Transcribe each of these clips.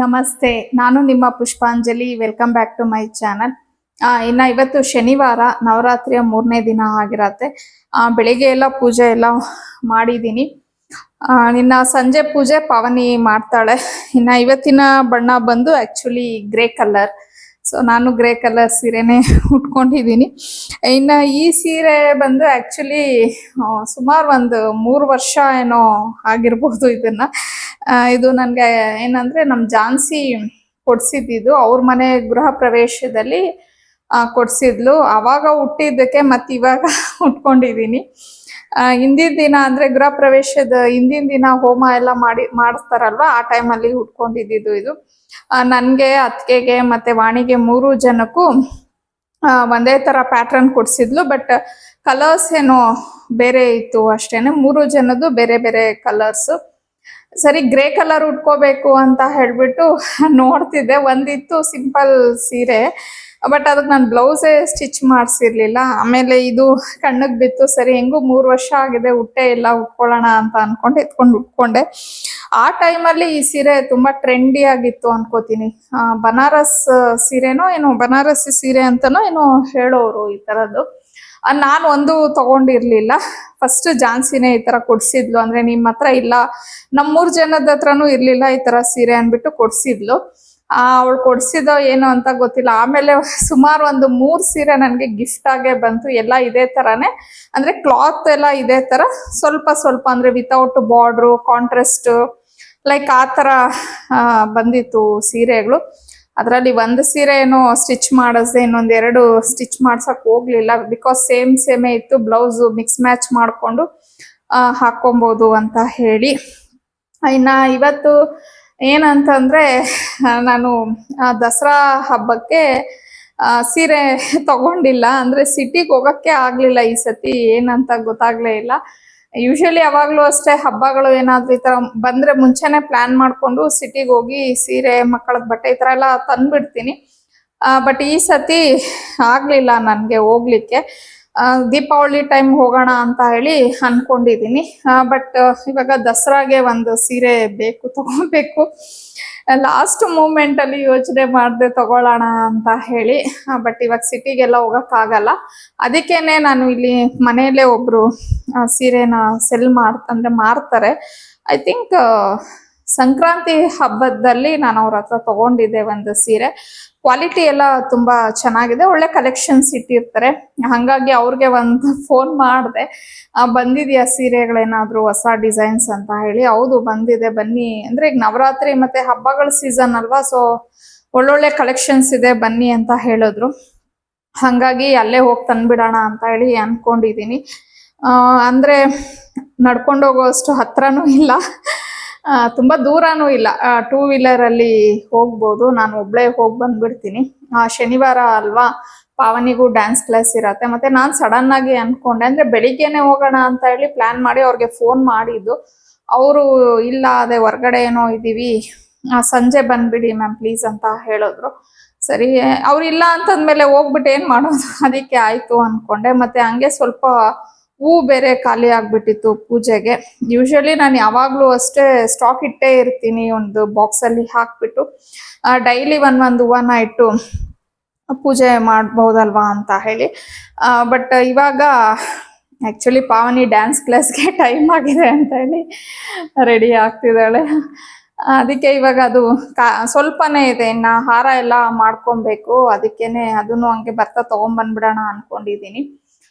ನಮಸ್ತೆ, ನಾನು ನಿಮ್ಮ Pushpanjali. Welcome back to my channel. ಇವತ್ತು ಶನಿವಾರ, ನವರಾತ್ರಿಯ 3ನೇ ದಿನ ಆಗಿರತ್ತೆ. ಬೆಳಿಗ್ಗೆ ಎಲ್ಲ ಪೂಜೆ ಎಲ್ಲ ಮಾಡಿದ್ದೀನಿ. ನಿನ್ನ ಸಂಜೆ ಪೂಜೆ ಪಾವನಿ ಮಾಡ್ತಾಳೆ. ಇವತ್ತಿನ ಬಣ್ಣ ಬಂದು ಆಕ್ಚುಲಿ ಗ್ರೇ ಕಲರ್. ಸೊ ನಾನು ಗ್ರೇ ಕಲರ್ ಸೀರೆನೇ ಉಟ್ಕೊಂಡಿದ್ದೀನಿ. ಈ ಸೀರೆ ಬಂದು ಆಕ್ಚುಲಿ ಸುಮಾರು ಒಂದು 3 ವರ್ಷ ಏನೋ ಆಗಿರ್ಬೋದು ಇದನ್ನ. ಇದು ನನಗೆ ಏನಂದ್ರೆ ನಮ್ಮ ಜಾನ್ಸಿ ಕೊಡ್ಸಿದ್ದು, ಅವ್ರ ಮನೆ ಗೃಹ ಪ್ರವೇಶದಲ್ಲಿ ಕೊಡ್ಸಿದ್ಲು. ಅವಾಗ ಹುಟ್ಟಿದ್ದಕ್ಕೆ ಮತ್ತೆ ಇವಾಗ ಉಟ್ಕೊಂಡಿದ್ದೀನಿ. ಹಿಂದಿನ ದಿನ ಅಂದ್ರೆ ಗೃಹ ಪ್ರವೇಶದ ಹಿಂದಿನ ದಿನ ಹೋಮ ಎಲ್ಲ ಮಾಡಿಸ್ತಾರಲ್ವಾ, ಆ ಟೈಮಲ್ಲಿ ಉಟ್ಕೊಂಡಿದ್ದು ಇದು. ನನ್ಗೆ, ಅತ್ತಿಗೆಗೆ ಮತ್ತೆ ವಾಣಿಗೆ 3 ಜನಕ್ಕೂ ಒಂದೇ ತರ ಪ್ಯಾಟ್ರನ್ ಕೊಡ್ಸಿದ್ಲು. ಬಟ್ ಕಲರ್ಸ್ ಏನೋ ಬೇರೆ ಇತ್ತು ಅಷ್ಟೇನೆ. 3 ಜನದ್ದು ಬೇರೆ ಬೇರೆ ಕಲರ್ಸ್. ಸರಿ, ಗ್ರೇ ಕಲರ್ ಉಟ್ಕೋಬೇಕು ಅಂತ ಹೇಳ್ಬಿಟ್ಟು ನೋಡ್ತಿದ್ದೆ. ಒಂದಿತ್ತು ಸಿಂಪಲ್ ಸೀರೆ, ಬಟ್ ಅದಕ್ಕೆ ನಾನು ಬ್ಲೌಸೇ ಸ್ಟಿಚ್ ಮಾಡಿಸಿರ್ಲಿಲ್ಲ. ಆಮೇಲೆ ಇದು ಕಣ್ಣಿಗೆ ಬಿತ್ತು. ಸರಿ, ಹೆಂಗೂ 3 ವರ್ಷ ಆಗಿದೆ, ಉಟ್ಟೆ ಇಲ್ಲ, ಉಟ್ಕೊಳ್ಳೋಣ ಅಂತ ಅನ್ಕೊಂಡು ಎತ್ಕೊಂಡು ಉಟ್ಕೊಂಡೆ. ಆ ಟೈಮಲ್ಲಿ ಈ ಸೀರೆ ತುಂಬಾ ಟ್ರೆಂಡಿ ಆಗಿತ್ತು ಅನ್ಕೋತೀನಿ. ಬನಾರಸ್ ಸೀರೆನೋ ಏನೋ, ಬನಾರಸಿ ಸೀರೆ ಅಂತನೋ ಏನೋ ಹೇಳೋರು ಈ ತರದ್ದು. ನಾನು ಒಂದು ತಗೊಂಡಿರ್ಲಿಲ್ಲ. ಫಸ್ಟ್ ಜಾನ್ಸಿನೇ ಈ ತರ ಕೊಡ್ಸಿದ್ಲು. ಅಂದ್ರೆ ನಿಮ್ಮ ಹತ್ರ ಇಲ್ಲ, ನಮ್ಮ 3 ಜನದ ಹತ್ರನೂ ಇರ್ಲಿಲ್ಲ ಈ ತರ ಸೀರೆ ಅನ್ಬಿಟ್ಟು ಕೊಡ್ಸಿದ್ಲು. ಅವಳು ಕೊಡ್ಸಿದೋ ಏನೋ ಅಂತ ಗೊತ್ತಿಲ್ಲ. ಆಮೇಲೆ ಸುಮಾರು ಒಂದು 3 ಸೀರೆ ನನಗೆ ಗಿಫ್ಟ್ ಆಗೇ ಬಂತು. ಎಲ್ಲ ಇದೇ ತರಾನೇ, ಅಂದ್ರೆ ಕ್ಲಾತ್ ಎಲ್ಲ ಇದೇ ತರ, ಸ್ವಲ್ಪ ಸ್ವಲ್ಪ ಅಂದ್ರೆ ವಿತೌಟ್ ಬಾರ್ಡ್ರು, ಕಾಂಟ್ರಾಸ್ಟ್, ಲೈಕ್ ಆ ತರ ಬಂದಿತ್ತು ಸೀರೆಗಳು. ಅದರಲ್ಲಿ ಒಂದು ಸೀರೆ ಏನೋ ಸ್ಟಿಚ್ ಮಾಡಿಸ್ದೆ, ಇನ್ನೊಂದು 2 ಸ್ಟಿಚ್ ಮಾಡ್ಸಕ್ ಹೋಗ್ಲಿಲ್ಲ. ಬಿಕಾಸ್ ಸೇಮೇ ಇತ್ತು. ಬ್ಲೌಸ್ ಮಿಕ್ಸ್ ಮ್ಯಾಚ್ ಮಾಡ್ಕೊಂಡು ಹಾಕೊಬಹುದು ಅಂತ ಹೇಳಿ. ಇವತ್ತು ಏನಂತಂದ್ರೆ, ನಾನು ದಸರಾ ಹಬ್ಬಕ್ಕೆ ಸೀರೆ ತಗೊಂಡಿಲ್ಲ. ಅಂದ್ರೆ ಸಿಟಿಗೆ ಹೋಗಕ್ಕೆ ಆಗ್ಲಿಲ್ಲ ಈ ಸತಿ, ಏನಂತ ಗೊತ್ತಾಗ್ಲೇ ಇಲ್ಲ. ಯೂಶಲಿ ಯಾವಾಗ್ಲೂ ಅಷ್ಟೇ, ಹಬ್ಬಗಳು ಏನಾದ್ರು ಈ ತರ ಬಂದ್ರೆ ಮುಂಚೆನೆ ಪ್ಲಾನ್ ಮಾಡ್ಕೊಂಡು ಸಿಟಿಗೆ ಹೋಗಿ ಸೀರೆ, ಮಕ್ಕಳ ಬಟ್ಟೆ ಈ ತರ ಎಲ್ಲ ತಂದ್ಬಿಡ್ತೀನಿ. ಬಟ್ ಈ ಸತಿ ಆಗ್ಲಿಲ್ಲ ನನ್ಗೆ ಹೋಗ್ಲಿಕ್ಕೆ. ದೀಪಾವಳಿ ಟೈಮ್ ಹೋಗೋಣ ಅಂತ ಹೇಳಿ ಅನ್ಕೊಂಡಿದೀನಿ. ಬಟ್ ಇವಾಗ ದಸರಾಗೆ ಒಂದು ಸೀರೆ ತಗೋಬೇಕು. ಲಾಸ್ಟ್ ಮೂಮೆಂಟ್ ಅಲ್ಲಿ ಯೋಚನೆ ಮಾಡ್ದೆ ತಗೊಳ್ಳೋಣ ಅಂತ ಹೇಳಿ. ಬಟ್ ಇವಾಗ ಸಿಟಿಗೆಲ್ಲ ಹೋಗಕ್ಕಾಗಲ್ಲ. ಅದಕ್ಕೇನೆ ನಾನು ಇಲ್ಲಿ ಮನೆಯಲ್ಲೇ ಒಬ್ರು ಸೀರೆನ ಮಾರ್ತಾರೆ. ಐ ಥಿಂಕ್ ಸಂಕ್ರಾಂತಿ ಹಬ್ಬದಲ್ಲಿ ನಾನು ಅವ್ರ ಹತ್ರ ತಗೊಂಡಿದ್ದೆ ಒಂದು ಸೀರೆ. ಕ್ವಾಲಿಟಿ ಎಲ್ಲ ತುಂಬಾ ಚೆನ್ನಾಗಿದೆ, ಒಳ್ಳೆ ಕಲೆಕ್ಷನ್ಸ್ ಇಟ್ಟಿರ್ತಾರೆ. ಹಾಗಾಗಿ ಅವ್ರಿಗೆ ಒಂದು ಫೋನ್ ಮಾಡಿದೆ, ಬಂದಿದೆಯಾ ಸೀರೆಗಳೇನಾದ್ರು ಹೊಸ ಡಿಸೈನ್ಸ್ ಅಂತ ಹೇಳಿ. ಹೌದು ಬಂದಿದೆ, ಬನ್ನಿ ಅಂದ್ರೆ ಈಗ ನವರಾತ್ರಿ ಮತ್ತೆ ಹಬ್ಬಗಳ ಸೀಸನ್ ಅಲ್ವಾ, ಸೊ ಒಳ್ಳೊಳ್ಳೆ ಕಲೆಕ್ಷನ್ಸ್ ಇದೆ, ಬನ್ನಿ ಅಂತ ಹೇಳಿದ್ರು. ಹಾಗಾಗಿ ಅಲ್ಲೇ ಹೋಗಿ ತಂದ್ಬಿಡೋಣ ಅಂತ ಹೇಳಿ ಅನ್ಕೊಂಡಿದೀನಿ. ಅಂದ್ರೆ ನಡ್ಕೊಂಡು ಹೋಗೋಷ್ಟು ಹತ್ರನೂ ಇಲ್ಲ, ತುಂಬಾ ದೂರನೂ ಇಲ್ಲ. 2 ವೀಲರ್ ಅಲ್ಲಿ ಹೋಗ್ಬೋದು. ನಾನು ಒಬ್ಳೆ ಹೋಗಿ ಬಂದ್ಬಿಡ್ತೀನಿ. ಶನಿವಾರ ಅಲ್ವಾ, ಪಾವನಿಗೂ ಡ್ಯಾನ್ಸ್ ಕ್ಲಾಸ್ ಇರತ್ತೆ. ಮತ್ತೆ ನಾನು ಸಡನ್ ಆಗಿ ಅನ್ಕೊಂಡೆ, ಅಂದ್ರೆ ಬೆಳಿಗ್ಗೆನೆ ಹೋಗೋಣ ಅಂತ ಹೇಳಿ ಪ್ಲಾನ್ ಮಾಡಿ ಅವ್ರಿಗೆ ಫೋನ್ ಮಾಡಿದ್ದು. ಅವರು ಇಲ್ಲ, ಅದೇ ಹೊರ್ಗಡೆ ಏನೋ ಇದೀವಿ, ಸಂಜೆ ಬಂದ್ಬಿಡಿ ಮ್ಯಾಮ್ ಪ್ಲೀಸ್ ಅಂತ ಹೇಳಿದ್ರು. ಸರಿ, ಅವ್ರಿಲ್ಲ ಅಂತಂದ್ಮೇಲೆ ಹೋಗ್ಬಿಟ್ಟು ಏನ್ ಮಾಡೋದು, ಅದಕ್ಕೆ ಆಯ್ತು ಅನ್ಕೊಂಡೆ. ಮತ್ತೆ ಹಂಗೆ ಸ್ವಲ್ಪ ಹೂ ಬೇರೆ ಖಾಲಿ ಆಗ್ಬಿಟ್ಟಿತ್ತು ಪೂಜೆಗೆ. ಯೂಶಲಿ ನಾನು ಯಾವಾಗ್ಲೂ ಅಷ್ಟೇ ಸ್ಟಾಕ್ ಇಟ್ಟೇ ಇರ್ತೀನಿ, ಒಂದು ಬಾಕ್ಸ್ ಅಲ್ಲಿ ಹಾಕ್ಬಿಟ್ಟು. ಡೈಲಿ ಒಂದೊಂದು ಹೂವನ ಇಟ್ಟು ಪೂಜೆ ಮಾಡ್ಬಹುದಲ್ವಾ ಅಂತ ಹೇಳಿ. ಬಟ್ ಇವಾಗ ಆಕ್ಚುಲಿ ಪಾವನಿ ಡ್ಯಾನ್ಸ್ ಕ್ಲಾಸ್ಗೆ ಟೈಮ್ ಆಗಿದೆ ಅಂತ ಹೇಳಿ ರೆಡಿ ಆಗ್ತಿದ್ದಾಳೆ. ಅದಕ್ಕೆ ಇವಾಗ ಅದು ಸ್ವಲ್ಪನೇ ಇದೆ, ಇನ್ನ ಹಾರ ಎಲ್ಲ ಮಾಡ್ಕೊಬೇಕು. ಅದಕ್ಕೇನೆ ಅದನ್ನು ಹಂಗೆ ಬರ್ತಾ ತಗೊಂಡ್ಬಂದ್ಬಿಡೋಣ ಅನ್ಕೊಂಡಿದೀನಿ.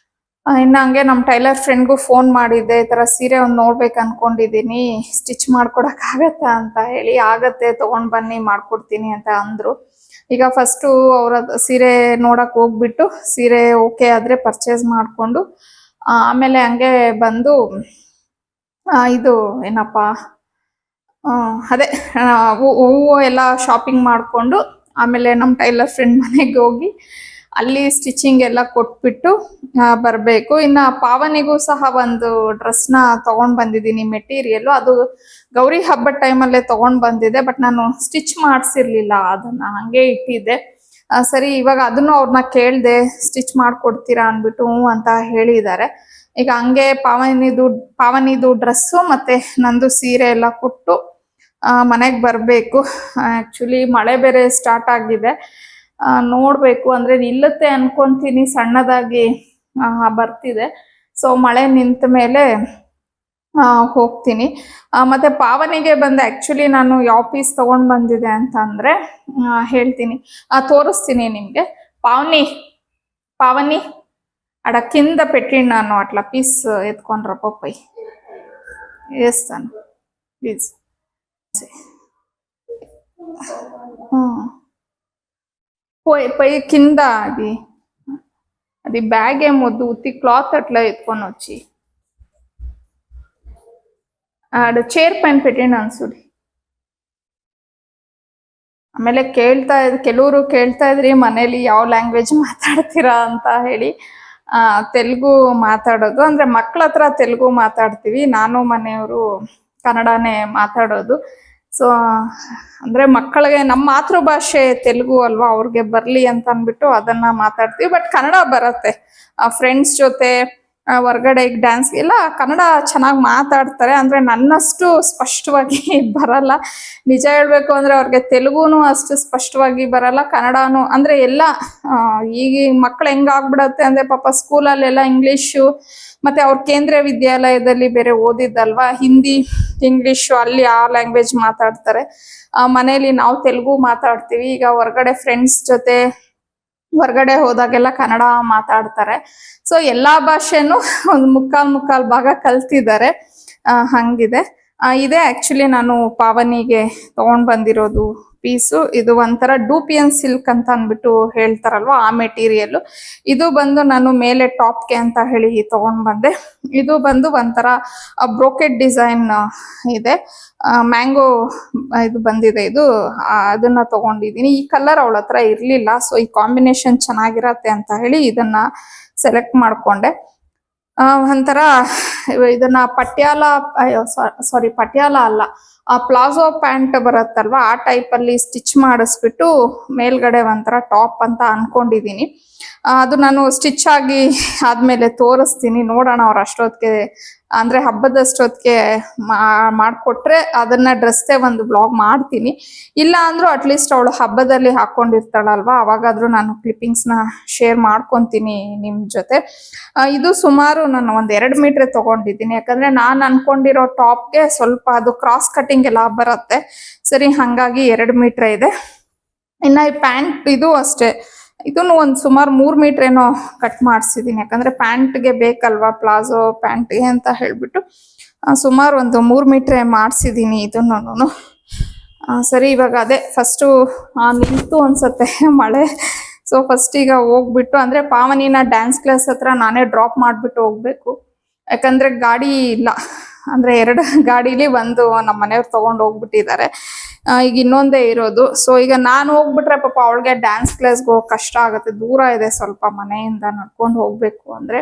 ಇನ್ನು ಹಂಗೆ ನಮ್ಮ ಟೈಲರ್ ಫ್ರೆಂಡ್ಗೂ ಫೋನ್ ಮಾಡಿದ್ದೆ, ಈ ತರ ಸೀರೆ ಒಂದು ನೋಡ್ಬೇಕು ಅನ್ಕೊಂಡಿದೀನಿ, ಸ್ಟಿಚ್ ಮಾಡ್ಕೊಡಕ್ ಆಗತ್ತಾ ಅಂತ ಹೇಳಿ. ಆಗತ್ತೆ, ತಗೊಂಡ್ ಬನ್ನಿ ಮಾಡ್ಕೊಡ್ತೀನಿ ಅಂತ ಅಂದ್ರು. ಈಗ ಫಸ್ಟು ಅವ್ರ ಸೀರೆ ನೋಡಕ್ ಹೋಗ್ಬಿಟ್ಟು, ಸೀರೆ ಓಕೆ ಆದ್ರೆ ಪರ್ಚೇಸ್ ಮಾಡ್ಕೊಂಡು ಆಮೇಲೆ ಹಂಗೆ ಬಂದು ಇದು ಏನಪ್ಪ, ಅದೇ ಹೂವು ಎಲ್ಲ ಶಾಪಿಂಗ್ ಮಾಡ್ಕೊಂಡು ಆಮೇಲೆ ನಮ್ಮ ಟೈಲರ್ ಫ್ರೆಂಡ್ ಮನೆಗೆ ಹೋಗಿ ಅಲ್ಲಿ ಸ್ಟಿಚಿಂಗ್ ಎಲ್ಲ ಕೊಟ್ಬಿಟ್ಟು ಬರಬೇಕು. ಇನ್ನು ಪಾವನಿಗೂ ಸಹ ಒಂದು ಡ್ರೆಸ್ನ ತಗೊಂಡ್ ಬಂದಿದ್ದೀನಿ, ಮೆಟೀರಿಯಲ್ ಅದು ಗೌರಿ ಹಬ್ಬದ ಟೈಮಲ್ಲೇ ತಗೊಂಡ್ ಬಂದಿದ್ದೆ. ಬಟ್ ನಾನು ಸ್ಟಿಚ್ ಮಾಡಿಸಿರ್ಲಿಲ್ಲ, ಅದನ್ನ ಹಂಗೆ ಇಟ್ಟಿದ್ದೆ. ಸರಿ, ಇವಾಗ ಅದನ್ನು ಅವ್ರನ್ನ ಕೇಳ್ದೆ, ಸ್ಟಿಚ್ ಮಾಡ್ಕೊಡ್ತೀರಾ ಅನ್ಬಿಟ್ಟು ಹ್ಞೂ ಅಂತ ಹೇಳಿದ್ದಾರೆ. ಈಗ ಹಂಗೆ ಪಾವನಿದು ಡ್ರೆಸ್ಸು ಮತ್ತೆ ನಂದು ಸೀರೆ ಎಲ್ಲ ಕೊಟ್ಟು ಮನೆಗೆ ಬರಬೇಕು. ಆ್ಯಕ್ಚುಲಿ ಮಳೆ ಬೇರೆ ಸ್ಟಾರ್ಟ್ ಆಗಿದೆ. ನೋಡಬೇಕು, ಅಂದರೆ ನಿಲ್ಲುತ್ತೆ ಅನ್ಕೊಂತೀನಿ, ಸಣ್ಣದಾಗಿ ಬರ್ತಿದೆ. ಸೊ ಮಳೆ ನಿಂತ ಮೇಲೆ ಹೋಗ್ತೀನಿ. ಮತ್ತೆ ಪಾವನಿಗೆ ಬಂದೆ. ಆ್ಯಕ್ಚುಲಿ ನಾನು ಯಾವ ಪೀಸ್ ತೊಗೊಂಡು ಬಂದಿದೆ ಅಂತ ಅಂದರೆ ಹೇಳ್ತೀನಿ, ತೋರಿಸ್ತೀನಿ ನಿಮಗೆ. ಪಾವನಿ ಪಾವನಿ అడ కింద పెట్టినాను అట్లా పీస్ ఎత్తుకొని రా పై వేస్తాను ప్లీజ్. పోయి పై కింద అది అది బ్యాగ్ ఏమొద్దు, ఉత్తి క్లాత్ అట్లా ఎత్తుకొని వచ్చి ఆడ చైర్ పైన పెట్టినాను చూಡಿ. ಆಮೇಲೆ ಕೆಲವರು ಕೇಳ್ತಾ ಇದ್ರಿ ಮನೇಲಿ ಯಾವ ಲ್ಯಾಂಗ್ವೇಜ್ ಮಾತಾಡ್ತೀರಾ ಅಂತ ಹೇಳಿ. ತೆಲುಗು ಮಾತಾಡೋದು, ಅಂದ್ರೆ ಮಕ್ಳ ಹತ್ರ ತೆಲುಗು ಮಾತಾಡ್ತೀವಿ, ನಾನು ಮನೆಯವರು ಕನ್ನಡನೇ ಮಾತಾಡೋದು. ಸೊ ಅಂದ್ರೆ ಮಕ್ಕಳಿಗೆ ನಮ್ಮ ಮಾತೃಭಾಷೆ ತೆಲುಗು ಅಲ್ವಾ, ಅವ್ರಿಗೆ ಬರ್ಲಿ ಅಂತ ಅಂದ್ಬಿಟ್ಟು ಅದನ್ನ ಮಾತಾಡ್ತೀವಿ. ಬಟ್ ಕನ್ನಡ ಬರುತ್ತೆ. ಫ್ರೆಂಡ್ಸ್ ಜೊತೆ ಹೊರ್ಗಡೆ ಡ್ಯಾನ್ಸ್ ಎಲ್ಲ ಕನ್ನಡ ಚೆನ್ನಾಗಿ ಮಾತಾಡ್ತಾರೆ. ಅಂದ್ರೆ ನನ್ನಷ್ಟು ಸ್ಪಷ್ಟವಾಗಿ ಬರಲ್ಲ. ನಿಜ ಹೇಳ್ಬೇಕು ಅಂದ್ರೆ ಅವ್ರಿಗೆ ತೆಲುಗುನು ಅಷ್ಟು ಸ್ಪಷ್ಟವಾಗಿ ಬರಲ್ಲ, ಕನ್ನಡನು ಅಂದ್ರೆ ಎಲ್ಲ ಈಗ ಮಕ್ಳು ಹೆಂಗಾಗ್ಬಿಡತ್ತೆ ಅಂದ್ರೆ ಪಾಪ ಸ್ಕೂಲಲ್ಲೆಲ್ಲ ಇಂಗ್ಲಿಷು, ಮತ್ತೆ ಅವ್ರ ಕೇಂದ್ರೀಯ ವಿದ್ಯಾಲಯದಲ್ಲಿ ಬೇರೆ ಓದಿದ್ದಲ್ವಾ, ಹಿಂದಿ ಇಂಗ್ಲಿಷು ಅಲ್ಲಿ ಆ ಲ್ಯಾಂಗ್ವೇಜ್ ಮಾತಾಡ್ತಾರೆ. ಮನೇಲಿ ನಾವು ತೆಲುಗು ಮಾತಾಡ್ತೀವಿ. ಈಗ ಹೊರ್ಗಡೆ ಫ್ರೆಂಡ್ಸ್ ಜೊತೆ ಹೊರಗಡೆ ಹೋದಾಗೆಲ್ಲ ಕನ್ನಡ ಮಾತಾಡ್ತಾರೆ. ಸೊ ಎಲ್ಲಾ ಭಾಷೆನೂ ಒಂದು ಮುಕ್ಕಾಲ್ ಭಾಗ ಕಲ್ತಿದ್ದಾರೆ. ಹಂಗಿದೆ. ಇದೇ ಆಕ್ಚುಲಿ ನಾನು ಪಾವನಿಗೆ ತಗೊಂಡ್ ಬಂದಿರೋದು ಪೀಸು. ಇದು ಒಂಥರ ಡೂಪಿಯನ್ ಸಿಲ್ಕ್ ಅಂತ ಅಂದ್ಬಿಟ್ಟು ಹೇಳ್ತಾರಲ್ವಾ, ಆ ಮೆಟೀರಿಯಲ್. ಇದು ಬಂದು ನಾನು ಮೇಲೆ ಟಾಪ್ಗೆ ಅಂತ ಹೇಳಿ ತಗೊಂಡ್ ಬಂದೆ. ಇದು ಬಂದು ಒಂಥರ ಬ್ರೋಕೆಟ್ ಡಿಸೈನ್ ಇದೆ. ಮ್ಯಾಂಗೋ ಇದು ಬಂದಿದೆ. ಇದು ಅದನ್ನ ತಗೊಂಡಿದ್ದೀನಿ. ಈ ಕಲರ್ ಅವಳ ಹತ್ರ ಇರ್ಲಿಲ್ಲ, ಸೊ ಈ ಕಾಂಬಿನೇಷನ್ ಚೆನ್ನಾಗಿರತ್ತೆ ಅಂತ ಹೇಳಿ ಇದನ್ನ ಸೆಲೆಕ್ಟ್ ಮಾಡ್ಕೊಂಡೆ. ಒಂಥರ ಇದನ್ನ ಪಟ್ಯಾಲ ಅಲ್ಲ, ಪ್ಲಾಜೋ ಪ್ಯಾಂಟ್ ಬರುತ್ತಲ್ವಾ, ಆ ಟೈಪ್ ಅಲ್ಲಿ ಸ್ಟಿಚ್ ಮಾಡಿಸ್ಬಿಟ್ಟು ಮೇಲ್ಗಡೆ ಒಂಥರ ಟಾಪ್ ಅಂತ ಅನ್ಕೊಂಡಿದೀನಿ. ಅದು ನಾನು ಸ್ಟಿಚ್ ಆಗಿ ಆದ್ಮೇಲೆ ತೋರಿಸ್ತೀನಿ. ನೋಡೋಣ ಅವ್ರ ಅಷ್ಟೊತ್ತಿಗೆ, ಅಂದ್ರೆ ಹಬ್ಬದಷ್ಟೊತ್ತಿಗೆ ಮಾಡ್ಕೊಟ್ರೆ ಅದನ್ನ ಡ್ರೆಸ್ಸೇ ಒಂದು ಬ್ಲಾಗ್ ಮಾಡ್ತೀನಿ. ಇಲ್ಲ ಅಂದ್ರೂ ಅಟ್ಲೀಸ್ಟ್ ಅವಳು ಹಬ್ಬದಲ್ಲಿ ಹಾಕೊಂಡಿರ್ತಾಳಲ್ವಾ, ಅವಾಗಾದ್ರೂ ನಾನು ಕ್ಲಿಪ್ಪಿಂಗ್ಸ್ನ ಶೇರ್ ಮಾಡ್ಕೊತೀನಿ ನಿಮ್ ಜೊತೆ. ಇದು ಸುಮಾರು ನಾನು 1-2 ಮೀಟರ್ ತಗೊಂಡಿದ್ದೀನಿ. ಯಾಕಂದ್ರೆ ನಾನು ಅನ್ಕೊಂಡಿರೋ ಟಾಪ್ಗೆ ಸ್ವಲ್ಪ ಅದು ಕ್ರಾಸ್ ಕಟಿಂಗ್ ಎಲ್ಲ ಬರುತ್ತೆ. ಸರಿ, ಹಂಗಾಗಿ 2 ಮೀಟರ್ ಇದೆ. ಇನ್ನ ಈ ಪ್ಯಾಂಟ್ ಇದು ಅಷ್ಟೇ, ಇದನ್ನು ಒಂದು ಸುಮಾರು 3 ಮೀಟರ್ ಏನೋ ಕಟ್ ಮಾಡಿಸಿದೀನಿ. ಯಾಕಂದ್ರೆ ಪ್ಯಾಂಟ್ಗೆ ಬೇಕಲ್ವಾ, ಪ್ಲಾಜೋ ಪ್ಯಾಂಟ್ಗೆ ಅಂತ ಹೇಳ್ಬಿಟ್ಟು ಸುಮಾರು ಒಂದು 3 ಮೀಟರ್ ಮಾಡಿಸಿದೀನಿ ಇದನ್ನು. ಸರಿ, ಇವಾಗ ಅದೇ ಫಸ್ಟು ನಿಂತು ಅನ್ಸತ್ತೆ ಮಳೆ. ಸೊ ಫಸ್ಟ್ ಈಗ ಹೋಗ್ಬಿಟ್ಟು, ಅಂದ್ರೆ ಪಾವನಿನ ಡ್ಯಾನ್ಸ್ ಕ್ಲಾಸ್ ಹತ್ರ ನಾನೇ ಡ್ರಾಪ್ ಮಾಡ್ಬಿಟ್ಟು ಹೋಗ್ಬೇಕು. ಯಾಕಂದ್ರೆ ಗಾಡಿ ಇಲ್ಲ, ಅಂದ್ರೆ 2 ಗಾಡಿಲಿ ಒಂದು ನಮ್ಮ ಮನೆಯವ್ರು ತಗೊಂಡು ಹೋಗ್ಬಿಟ್ಟಿದ್ದಾರೆ. ಈಗ ಇನ್ನೊಂದೇ ಇರೋದು. ಸೊ ಈಗ ನಾನು ಹೋಗ್ಬಿಟ್ರೆ ಪಾಪ ಅವಳಿಗೆ ಡ್ಯಾನ್ಸ್ ಕ್ಲಾಸ್ಗೆ ಹೋಗಕ್ ಕಷ್ಟ ಆಗುತ್ತೆ, ದೂರ ಇದೆ ಸ್ವಲ್ಪ ಮನೆಯಿಂದ, ನಡ್ಕೊಂಡು ಹೋಗ್ಬೇಕು ಅಂದ್ರೆ.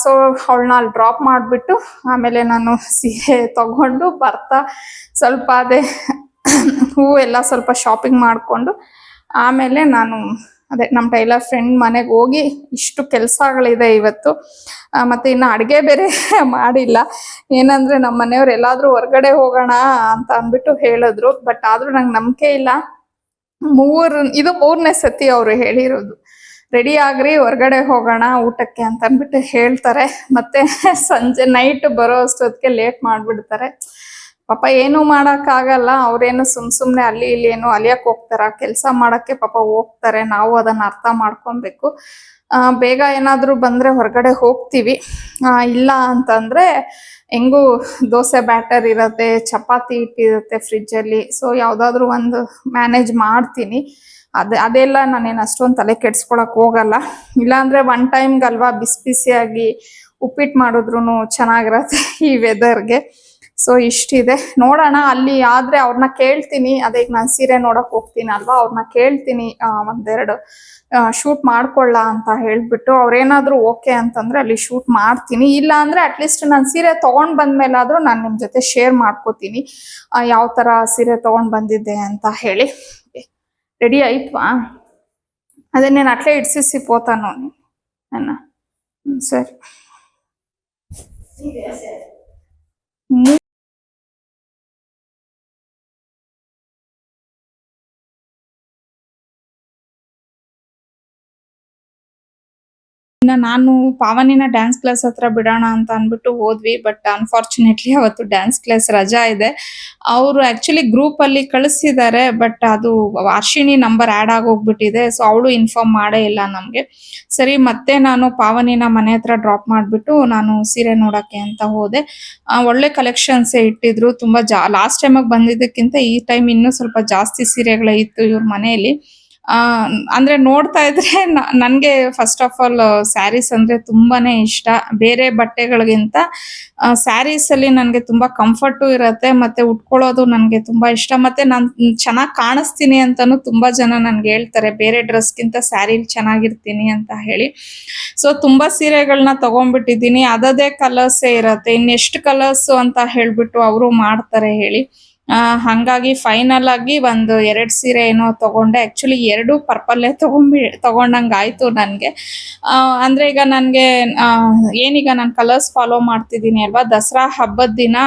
ಸೊ ಅವಳನ್ನ ಅಲ್ಲಿ ಡ್ರಾಪ್ ಮಾಡಿಬಿಟ್ಟು ಆಮೇಲೆ ನಾನು ಸೀರೆ ತಗೊಂಡು ಬರ್ತಾ ಸ್ವಲ್ಪ ಅದೇ ಹೂವೆಲ್ಲ ಸ್ವಲ್ಪ ಶಾಪಿಂಗ್ ಮಾಡಿಕೊಂಡು ಆಮೇಲೆ ನಾನು ಅದೇ ನಮ್ಮ ಟೈಲರ್ ಫ್ರೆಂಡ್ ಮನೆಗೆ ಹೋಗಿ, ಇಷ್ಟು ಕೆಲಸಗಳಿದೆ ಇವತ್ತು. ಮತ್ತೆ ಇನ್ನು ಅಡುಗೆ ಬೇರೆ ಮಾಡಿಲ್ಲ. ಏನಂದ್ರೆ ನಮ್ಮ ಮನೆಯವ್ರು ಎಲ್ಲಾದ್ರೂ ಹೊರಗಡೆ ಹೋಗೋಣ ಅಂತ ಅಂದ್ಬಿಟ್ಟು ಹೇಳಿದ್ರು. ಬಟ್ ಆದ್ರೂ ನಂಗೆ ನಂಬಿಕೆ ಇಲ್ಲ. ಇದು 3ನೇ ಸತಿ ಅವರು ಹೇಳಿರೋದು, ರೆಡಿ ಆಗ್ರಿ ಹೊರಗಡೆ ಹೋಗೋಣ ಊಟಕ್ಕೆ ಅಂತ ಅಂದ್ಬಿಟ್ಟು ಹೇಳ್ತಾರೆ. ಮತ್ತೆ ಸಂಜೆ ನೈಟ್ ಬರೋ ಅಷ್ಟೊತ್ತಿಗೆ ಲೇಟ್ ಮಾಡ್ಬಿಡ್ತಾರೆ. ಪಾಪ ಏನು ಆಗಲ್ಲ. ಅವ್ರೇನು ಸುಮ್ನೆ ಅಲ್ಲಿ ಇಲ್ಲಿ ಏನು ಅಲಿಯಕ್ ಹೋಗ್ತಾರ, ಕೆಲಸ ಮಾಡಕ್ಕೆ ಪಾಪ ಹೋಗ್ತಾರೆ. ನಾವು ಅದನ್ನ ಅರ್ಥ ಮಾಡ್ಕೊಬೇಕು. ಬೇಗ ಏನಾದ್ರೂ ಬಂದ್ರೆ ಹೊರಗಡೆ ಹೋಗ್ತೀವಿ. ಇಲ್ಲ ಅಂತಂದ್ರೆ ಹೆಂಗೂ ದೋಸೆ ಬ್ಯಾಟರ್ ಇರತ್ತೆ, ಚಪಾತಿ ಇಟ್ಟಿರುತ್ತೆ ಫ್ರಿಜ್ಜಲ್ಲಿ. ಸೊ ಯಾವ್ದಾದ್ರು ಒಂದು ಮ್ಯಾನೇಜ್ ಮಾಡ್ತೀನಿ. ಅದೆಲ್ಲ ನಾನೇನು ಅಷ್ಟೊಂದು ತಲೆ ಕೆಡ್ಸ್ಕೊಳಕ್ ಹೋಗಲ್ಲ. ಇಲ್ಲಾಂದ್ರೆ 1 ಟೈಮ್ಗಲ್ವಾ ಬಿಸಿಯಾಗಿ ಉಪ್ಪಿಟ್ಟು ಮಾಡಿದ್ರು ಚೆನ್ನಾಗಿರತ್ತೆ ಈ ವೆದರ್ಗೆ. ಸೊ ಇಷ್ಟಿದೆ. ನೋಡೋಣ, ಅಲ್ಲಿ ಆದ್ರೆ ಅವ್ರನ್ನ ಕೇಳ್ತೀನಿ. ಅದೇ ಈಗ ನಾನು ಸೀರೆ ನೋಡಕ್ ಹೋಗ್ತೀನಿ ಅಲ್ವಾ, ಅವ್ರನ್ನ ಕೇಳ್ತೀನಿ 1-2 ಶೂಟ್ ಮಾಡ್ಕೊಳ್ಳ ಅಂತ ಹೇಳ್ಬಿಟ್ಟು. ಅವ್ರೇನಾದ್ರೂ ಓಕೆ ಅಂತಂದ್ರೆ ಅಲ್ಲಿ ಶೂಟ್ ಮಾಡ್ತೀನಿ. ಇಲ್ಲ ಅಂದ್ರೆ ಅಟ್ಲೀಸ್ಟ್ ನಾನು ಸೀರೆ ತಗೊಂಡ್ ಬಂದ್ಮೇಲಾದ್ರೂ ನಾನು ನಿಮ್ ಜೊತೆ ಶೇರ್ ಮಾಡ್ಕೋತೀನಿ ಯಾವ ತರ ಸೀರೆ ತಗೊಂಡ್ ಬಂದಿದ್ದೆ ಅಂತ ಹೇಳಿ. ರೆಡಿ ಆಯ್ತ್ವಾ? ಅದೇ నేను అట్లే ఇడిసిపోతాను అన్న. సరే. ನಾನು ಪಾವನಿನ ಡ್ಯಾನ್ಸ್ ಕ್ಲಾಸ್ ಹತ್ರ ಬಿಡೋಣ ಅಂತ ಅಂದ್ಬಿಟ್ಟು ಹೋದ್ವಿ. ಬಟ್ ಅನ್ಫಾರ್ಚುನೇಟ್ಲಿ ಅವತ್ತು ಡ್ಯಾನ್ಸ್ ಕ್ಲಾಸ್ ರಜಾ ಇದೆ. ಅವರು ಆಕ್ಚುಲಿ ಗ್ರೂಪ್ ಅಲ್ಲಿ ಕಳಿಸಿದ್ದಾರೆ, ಬಟ್ ಅದು ವರ್ಷಿಣಿ ನಂಬರ್ ಆಡ್ ಆಗೋಗ್ಬಿಟ್ಟಿದೆ. ಸೊ ಅವಳು ಇನ್ಫಾರ್ಮ್ ಮಾಡೇ ಇಲ್ಲ ನಮ್ಗೆ. ಸರಿ, ಮತ್ತೆ ನಾನು ಪಾವನಿನ ಮನೆ ಹತ್ರ ಡ್ರಾಪ್ ಮಾಡ್ಬಿಟ್ಟು ನಾನು ಸೀರೆ ನೋಡಕ್ಕೆ ಅಂತ ಹೋದೆ. ಒಳ್ಳೆ ಕಲೆಕ್ಷನ್ಸ್ ಇಟ್ಟಿದ್ರು. ತುಂಬಾ ಲಾಸ್ಟ್ ಟೈಮ್ ಬಂದಿದ್ದಕ್ಕಿಂತ ಈ ಟೈಮ್ ಇನ್ನೂ ಸ್ವಲ್ಪ ಜಾಸ್ತಿ ಸೀರೆಗಳು ಇತ್ತು ಇವ್ರ ಮನೆಯಲ್ಲಿ. ಅಂದ್ರೆ ನೋಡ್ತಾ ಇದ್ರೆ ನನ್ಗೆ ಫಸ್ಟ್ ಆಫ್ ಆಲ್ ಸ್ಯಾರೀಸ್ ಅಂದ್ರೆ ತುಂಬಾನೇ ಇಷ್ಟ. ಬೇರೆ ಬಟ್ಟೆಗಳಿಗಿಂತ ಸ್ಯಾರೀಸ್ ಅಲ್ಲಿ ನನ್ಗೆ ತುಂಬಾ ಕಂಫರ್ಟು ಇರತ್ತೆ, ಮತ್ತೆ ಉಟ್ಕೊಳ್ಳೋದು ನನ್ಗೆ ತುಂಬಾ ಇಷ್ಟ. ಮತ್ತೆ ನಾನ್ ಚೆನ್ನಾಗ್ ಕಾಣಿಸ್ತೀನಿ ಅಂತಾನು ತುಂಬಾ ಜನ ನನ್ಗೆ ಹೇಳ್ತಾರೆ, ಬೇರೆ ಡ್ರೆಸ್ಗಿಂತ ಸ್ಯಾರಿಲಿ ಚೆನ್ನಾಗಿರ್ತೀನಿ ಅಂತ ಹೇಳಿ. ಸೊ ತುಂಬಾ ಸೀರೆಗಳನ್ನ ತಗೊಂಡ್ಬಿಟ್ಟಿದೀನಿ. ಅದದೇ ಕಲರ್ಸೇ ಇರತ್ತೆ, ಇನ್ನೆಷ್ಟು ಕಲರ್ಸ್ ಅಂತ ಹೇಳ್ಬಿಟ್ಟು ಅವರು ಮಾಡ್ತಾರೆ ಹೇಳಿ. ಹಂಗಾಗಿ ಫೈನಲ್ ಆಗಿ ಒಂದು 2 ಸೀರೆ ಏನೋ ತಗೊಂಡೆ. ಆಕ್ಚುಲಿ 2 ಪರ್ಪಲ್ಲೇ ತಗೊಂಡಂಗ್ ಆಯ್ತು ನನ್ಗೆ. ಅಂದ್ರೆ ಈಗ ನನ್ಗೆ ಏನೀಗ ನಾನು ಕಲರ್ಸ್ ಫಾಲೋ ಮಾಡ್ತಿದ್ದೀನಿ ಅಲ್ವಾ, ದಸರಾ ಹಬ್ಬದ ದಿನ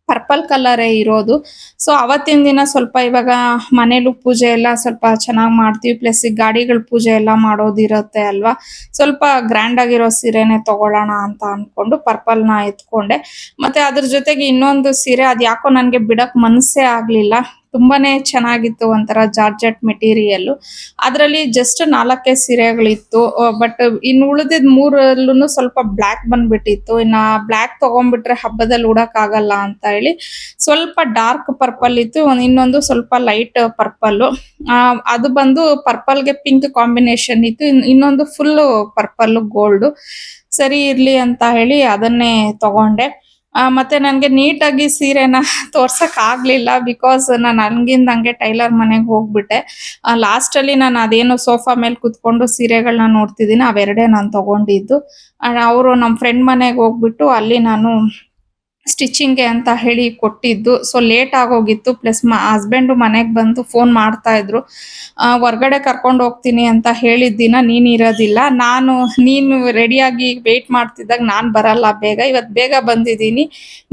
ಪರ್ಪಲ್ ಕಲರೇ ಇರೋದು. ಸೊ ಅವತ್ತಿನ ದಿನ ಸ್ವಲ್ಪ ಇವಾಗ ಮನೇಲೂ ಪೂಜೆ ಎಲ್ಲ ಸ್ವಲ್ಪ ಚೆನ್ನಾಗಿ ಮಾಡ್ತೀವಿ, ಪ್ಲಸ್ ಗಾಡಿಗಳ ಪೂಜೆ ಎಲ್ಲ ಮಾಡೋದಿರುತ್ತೆ ಅಲ್ವಾ. ಸ್ವಲ್ಪ ಗ್ರ್ಯಾಂಡ್ ಆಗಿರೋ ಸೀರೆನೆ ತಗೊಳ್ಳೋಣ ಅಂತ ಅನ್ಕೊಂಡು ಪರ್ಪಲ್ನ ಎತ್ಕೊಂಡೆ. ಮತ್ತೆ ಅದ್ರ ಜೊತೆಗೆ ಇನ್ನೊಂದು ಸೀರೆ, ಅದ್ ಯಾಕೋ ನನ್ಗೆ ಬಿಡಕ್ ಮನಸ್ಸೇ ಆಗ್ಲಿಲ್ಲ. ತುಂಬಾನೇ ಚೆನ್ನಾಗಿತ್ತು, ಒಂಥರ ಜಾರ್ಜೆಟ್ ಮೆಟೀರಿಯಲ್. ಅದ್ರಲ್ಲಿ ಜಸ್ಟ್ 4 ಸೀರೆಗಳಿತ್ತು. ಬಟ್ ಇನ್ನು ಉಳಿದಿದ್ 3 ಸ್ವಲ್ಪ ಬ್ಲ್ಯಾಕ್ ಬಂದ್ಬಿಟ್ಟಿತ್ತು. ಇನ್ನ ಬ್ಲ್ಯಾಕ್ ತಗೊಂಡ್ಬಿಟ್ರೆ ಹಬ್ಬದಲ್ಲಿ ಉಡಕ್ ಆಗಲ್ಲ ಅಂತ ಹೇಳಿ ಸ್ವಲ್ಪ ಡಾರ್ಕ್ ಪರ್ಪಲ್ ಇತ್ತು, ಇನ್ನೊಂದು ಸ್ವಲ್ಪ ಲೈಟ್ ಪರ್ಪಲ್. ಅದು ಬಂದು ಪರ್ಪಲ್ಗೆ ಪಿಂಕ್ ಕಾಂಬಿನೇಷನ್ ಇತ್ತು, ಇನ್ನೊಂದು ಫುಲ್ ಪರ್ಪಲ್ ಗೋಲ್ಡ್. ಸರಿ ಇರ್ಲಿ ಅಂತ ಹೇಳಿ ಅದನ್ನೇ ತಗೊಂಡೆ. ಮತ್ತೆ ನನ್ಗೆ ನೀಟಾಗಿ ಸೀರೆನ ತೋರ್ಸಕ್ ಆಗ್ಲಿಲ್ಲ, ಬಿಕಾಸ್ ನಾನು ಹಂಗೆ ಟೈಲರ್ ಮನೆಗೆ ಹೋಗ್ಬಿಟ್ಟೆ. ಲಾಸ್ಟ್ ಅಲ್ಲಿ ನಾನು ಅದೇನು ಸೋಫಾ ಮೇಲೆ ಕುತ್ಕೊಂಡು ಸೀರೆಗಳನ್ನ ನೋಡ್ತಿದ್ದೀನಿ, ಅವೆರಡೇ ನಾನು ತಗೊಂಡಿದ್ದು. ಅವರು ನಮ್ಮ ಫ್ರೆಂಡ್ ಮನೆಗೆ ಹೋಗ್ಬಿಟ್ಟು ಅಲ್ಲಿ ನಾನು ಸ್ಟಿಚಿಂಗ್ಗೆ ಅಂತ ಹೇಳಿ ಕೊಟ್ಟಿದ್ದು. ಸೊ ಲೇಟ್ ಆಗೋಗಿತ್ತು, ಪ್ಲಸ್ ಹಸ್ಬೆಂಡ್ ಮನೆಗೆ ಬಂದು ಫೋನ್ ಮಾಡ್ತಾ ಇದ್ರು, ಹೊರ್ಗಡೆ ಕರ್ಕೊಂಡು ಹೋಗ್ತೀನಿ ಅಂತ ಹೇಳಿದ್ದಿನ ನೀನ್ ಇರೋದಿಲ್ಲ, ನೀನು ರೆಡಿಯಾಗಿ ವೇಟ್ ಮಾಡ್ತಿದ್ದಾಗ ನಾನ್ ಬರಲ್ಲ, ಇವತ್ತು ಬೇಗ ಬಂದಿದ್ದೀನಿ,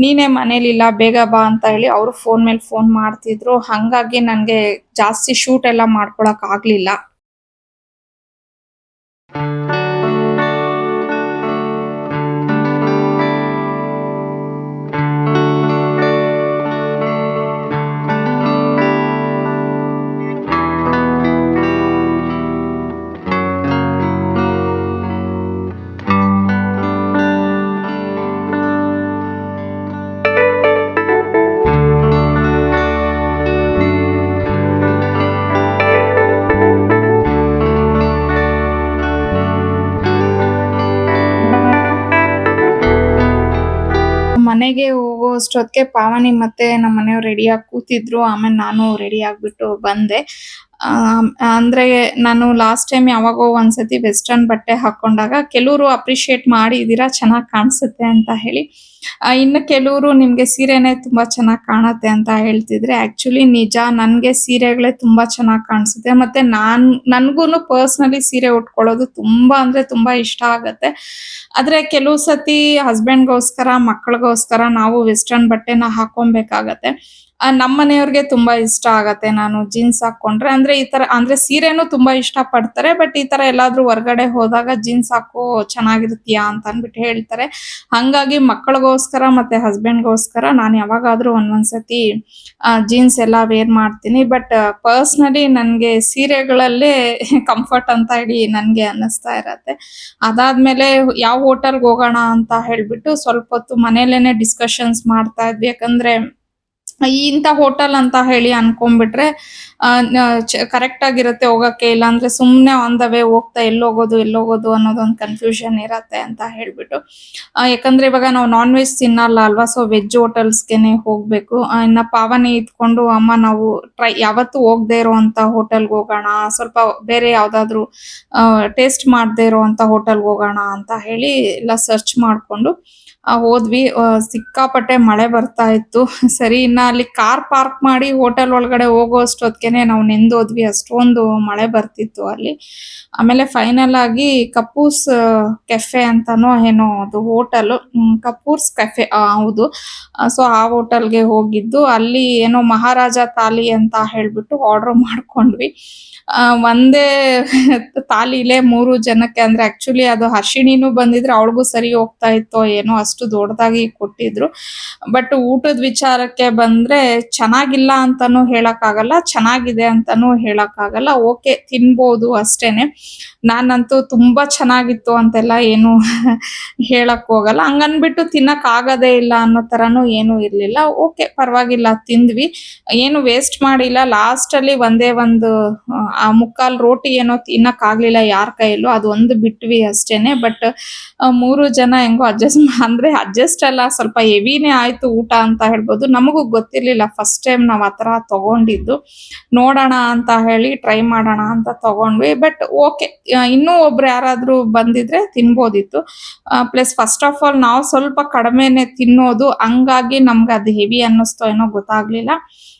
ನೀನೇ ಮನೇಲಿಲ್ಲ, ಬೇಗ ಬಾ ಅಂತ ಹೇಳಿ ಅವರು ಫೋನ್ ಮೇಲೆ ಫೋನ್ ಮಾಡ್ತಿದ್ರು. ಹಂಗಾಗಿ ನನ್ಗೆ ಜಾಸ್ತಿ ಶೂಟ್ ಎಲ್ಲ ಮಾಡ್ಕೊಳಕ್ ಆಗ್ಲಿಲ್ಲ. ಮನೆಗೆ ಹೋಗೋ ಅಷ್ಟೊತ್ತಿಗೆ ಪಾವನಿ ಮತ್ತೆ ನಮ್ಮ ಮನೆಯವ್ರು ರೆಡಿಯಾಗಿ ಕೂತಿದ್ರು. ಆಮೇಲೆ ನಾನು ರೆಡಿ ಆಗ್ಬಿಟ್ಟು ಬಂದೆ. ಅಂದ್ರೆ ನಾನು ಲಾಸ್ಟ್ ಟೈಮ್ ಯಾವಾಗೋ ಒಂದ್ಸತಿ ವೆಸ್ಟರ್ನ್ ಬಟ್ಟೆ ಹಾಕೊಂಡಾಗ ಕೆಲವರು ಅಪ್ರಿಶಿಯೇಟ್ ಮಾಡಿದೀರಾ, ಚೆನ್ನಾಗಿ ಕಾಣಿಸುತ್ತೆ ಅಂತ ಹೇಳಿ. ಇನ್ನು ಕೆಲವರು ನಿಮ್ಗೆ ಸೀರೆನೆ ತುಂಬಾ ಚೆನ್ನಾಗಿ ಕಾಣುತ್ತೆ ಅಂತ ಹೇಳ್ತಿದ್ರೆ. ಆಕ್ಚುಲಿ ನಿಜ, ನನ್ಗೆ ಸೀರೆಗಳೇ ತುಂಬಾ ಚೆನ್ನಾಗಿ ಕಾಣಿಸುತ್ತೆ. ಮತ್ತೆ ನನ್ಗೂನು ಪರ್ಸನಲಿ ಸೀರೆ ಉಟ್ಕೊಳ್ಳೋದು ತುಂಬಾ ಅಂದ್ರೆ ತುಂಬಾ ಇಷ್ಟ ಆಗತ್ತೆ. ಆದ್ರೆ ಕೆಲವು ಸತಿ ಹಸ್ಬೆಂಡ್ಗೋಸ್ಕರ, ಮಕ್ಕಳಿಗೋಸ್ಕರ ನಾವು ವೆಸ್ಟರ್ನ್ ಬಟ್ಟೆನ ಹಾಕೊಬೇಕಾಗತ್ತೆ. ನಮ್ಮ ಮನೆಯವ್ರಿಗೆ ತುಂಬಾ ಇಷ್ಟ ಆಗತ್ತೆ ನಾನು ಜೀನ್ಸ್ ಹಾಕೊಂಡ್ರೆ. ಅಂದ್ರೆ ಈ ತರ ಅಂದ್ರೆ ಸೀರೆನೂ ತುಂಬಾ ಇಷ್ಟ ಪಡ್ತಾರೆ, ಬಟ್ ಈ ತರ ಎಲ್ಲಾದ್ರೂ ಹೊರಗಡೆ ಹೋದಾಗ ಜೀನ್ಸ್ ಹಾಕೋ ಚೆನ್ನಾಗಿರುತ್ತೀಯಾ ಅಂತ ಅಂದ್ಬಿಟ್ಟು ಹೇಳ್ತಾರೆ. ಹಂಗಾಗಿ ಮಕ್ಕಳಿಗೋಸ್ಕರ ಮತ್ತೆ ಹಸ್ಬೆಂಡ್ಗೋಸ್ಕರ ನಾನು ಯಾವಾಗಾದ್ರೂ ಒಂದೊಂದ್ಸತಿ ಜೀನ್ಸ್ ಎಲ್ಲ ವೇರ್ ಮಾಡ್ತೀನಿ. ಬಟ್ ಪರ್ಸ್ನಲಿ ನನ್ಗೆ ಸೀರೆಗಳಲ್ಲೇ ಕಂಫರ್ಟ್ ಅಂತ ಹೇಳಿ ನನ್ಗೆ ಅನ್ನಿಸ್ತಾ ಇರತ್ತೆ. ಅದಾದ್ಮೇಲೆ ಯಾವ ಹೋಟೆಲ್ಗೆ ಹೋಗೋಣ ಅಂತ ಹೇಳ್ಬಿಟ್ಟು ಸ್ವಲ್ಪ ಹೊತ್ತು ಮನೇಲೇನೆ ಡಿಸ್ಕಷನ್ಸ್ ಮಾಡ್ತಾ ಇದ್ವಿ. ಯಾಕಂದ್ರೆ ಇಂಥ ಹೋಟೆಲ್ ಅಂತ ಹೇಳಿ ಅನ್ಕೊಂಡ್ಬಿಟ್ರೆ ಕರೆಕ್ಟ್ ಆಗಿರುತ್ತೆ ಹೋಗಕ್ಕೆ, ಇಲ್ಲಾಂದ್ರೆ ಸುಮ್ನೆ ಆನ್ ದ ವೇ ಹೋಗ್ತಾ ಎಲ್ಲೋಗೋದು ಅನ್ನೋದೊಂದು ಕನ್ಫ್ಯೂಷನ್ ಇರತ್ತೆ ಅಂತ ಹೇಳ್ಬಿಟ್ಟು. ಯಾಕಂದ್ರೆ ಇವಾಗ ನಾವು ನಾನ್ ವೆಜ್ ತಿನ್ನಲ್ಲ ಅಲ್ವಾ, ಸೊ ವೆಜ್ ಹೋಟೆಲ್ಸ್ಗೆನೆ ಹೋಗ್ಬೇಕು. ಇನ್ನ ಪಾವನಿ ಇದ್ಕೊಂಡು ಅಮ್ಮ ನಾವು ಯಾವತ್ತು ಹೋಗದೆ ಇರೋಂತ ಹೋಟೆಲ್ಗೆ ಹೋಗೋಣ, ಸ್ವಲ್ಪ ಬೇರೆ ಯಾವ್ದಾದ್ರು ಟೇಸ್ಟ್ ಮಾಡದೆ ಇರೋಂತ ಹೋಟೆಲ್ಗೆ ಹೋಗೋಣ ಅಂತ ಹೇಳಿ ಎಲ್ಲ ಸರ್ಚ್ ಮಾಡ್ಕೊಂಡು ಹೋದ್ವಿ. ಸಿಕ್ಕಾಪಟ್ಟೆ ಮಳೆ ಬರ್ತಾ ಇತ್ತು. ಸರಿ, ಇನ್ನ ಅಲ್ಲಿ ಕಾರ್ ಪಾರ್ಕ್ ಮಾಡಿ ಹೋಟೆಲ್ ಒಳಗಡೆ ಹೋಗೋ ಅಷ್ಟೊತ್ತಿಗೆ ನಾವು ನೆಂದೋದ್ವಿ, ಅಷ್ಟೊಂದು ಮಳೆ ಬರ್ತಿತ್ತು ಅಲ್ಲಿ. ಆಮೇಲೆ ಫೈನಲ್ ಆಗಿ ಕಪೂಸ್ ಕೆಫೆ ಅಂತಾನೋ ಏನೋ ಅದು ಹೋಟೆಲ್, ಕಪೂರ್ಸ್ ಕೆಫೆ ಹೌದು. ಸೊ ಆ ಹೋಟೆಲ್ಗೆ ಹೋಗಿದ್ದು, ಅಲ್ಲಿ ಏನೋ ಮಹಾರಾಜ ಥಾಲಿ ಅಂತ ಹೇಳ್ಬಿಟ್ಟು ಆರ್ಡರ್ ಮಾಡ್ಕೊಂಡ್ವಿ. ಒಂದೇ ತಾಲಿಲೆ 3 ಜನಕ್ಕೆ, ಅಂದ್ರೆ ಆಕ್ಚುಲಿ ಅದು ಹರ್ಷಿಣಿನೂ ಬಂದಿದ್ರೆ ಅವಳಿಗೂ ಸರಿ ಹೋಗ್ತಾ ಇತ್ತೋ ಏನೋ, ಅಷ್ಟು ದೊಡ್ಡದಾಗಿ ಕೊಟ್ಟಿದ್ರು. ಬಟ್ ಊಟದ ವಿಚಾರಕ್ಕೆ ಬಂದ್ರೆ ಚೆನ್ನಾಗಿಲ್ಲ ಅಂತಾನೂ ಹೇಳಕ್ಕಾಗಲ್ಲ, ಚೆನ್ನಾಗಿದೆ ಅಂತಾನೂ ಹೇಳಕ್ಕಾಗಲ್ಲ. ಓಕೆ, ತಿನ್ಬೋದು ಅಷ್ಟೇನೆ. ನಾನಂತೂ ತುಂಬಾ ಚೆನ್ನಾಗಿತ್ತು ಅಂತೆಲ್ಲ ಏನು ಹೇಳಕ್ ಹೋಗಲ್ಲ. ಹಂಗನ್ಬಿಟ್ಟು ತಿನ್ನಕ್ ಆಗದೇ ಇಲ್ಲ ಅನ್ನೋ ತರನು ಏನು ಇರ್ಲಿಲ್ಲ. ಓಕೆ, ಪರವಾಗಿಲ್ಲ, ತಿಂದ್ವಿ, ಏನು ವೇಸ್ಟ್ ಮಾಡಿಲ್ಲ. ಲಾಸ್ಟ್ ಅಲ್ಲಿ ಒಂದೇ ಒಂದು ಆ ಮುಕ್ಕಾಲ್ ರೋಟಿ ಏನೋ ತಿನ್ನಕ್ ಆಗ್ಲಿಲ್ಲ ಯಾರ ಕೈಯಲ್ಲೂ, ಅದು ಒಂದು ಬಿಟ್ವಿ ಅಷ್ಟೇನೆ. ಬಟ್ 3 ಜನ ಹೆಂಗೋ ಅಡ್ಜಸ್ಟ್ ಅಲ್ಲ, ಸ್ವಲ್ಪ ಹೆವಿನೇ ಆಯ್ತು ಊಟ ಅಂತ ಹೇಳ್ಬೋದು. ನಮಗೂ ಗೊತ್ತಿರ್ಲಿಲ್ಲ, ಫಸ್ಟ್ ಟೈಮ್ ನಾವ್ ಆತರ ತಗೊಂಡಿದ್ದು. ನೋಡೋಣ ಅಂತ ಹೇಳಿ ಟ್ರೈ ಮಾಡೋಣ ಅಂತ ತಗೊಂಡ್ವಿ. ಬಟ್ ಓಕೆ, ಇನ್ನೂ ಒಬ್ರು ಯಾರಾದ್ರೂ ಬಂದಿದ್ರೆ ತಿನ್ಬೋದಿತ್ತು. ಪ್ಲಸ್ ಫಸ್ಟ್ ಆಫ್ ಆಲ್ ನಾವು ಸ್ವಲ್ಪ ಕಡಿಮೆನೆ ತಿನ್ನೋದು, ಹಂಗಾಗಿ ನಮ್ಗೆ ಅದು ಹೆವಿ ಅನ್ನಿಸ್ತೋ ಏನೋ ಗೊತ್ತಾಗ್ಲಿಲ್ಲ.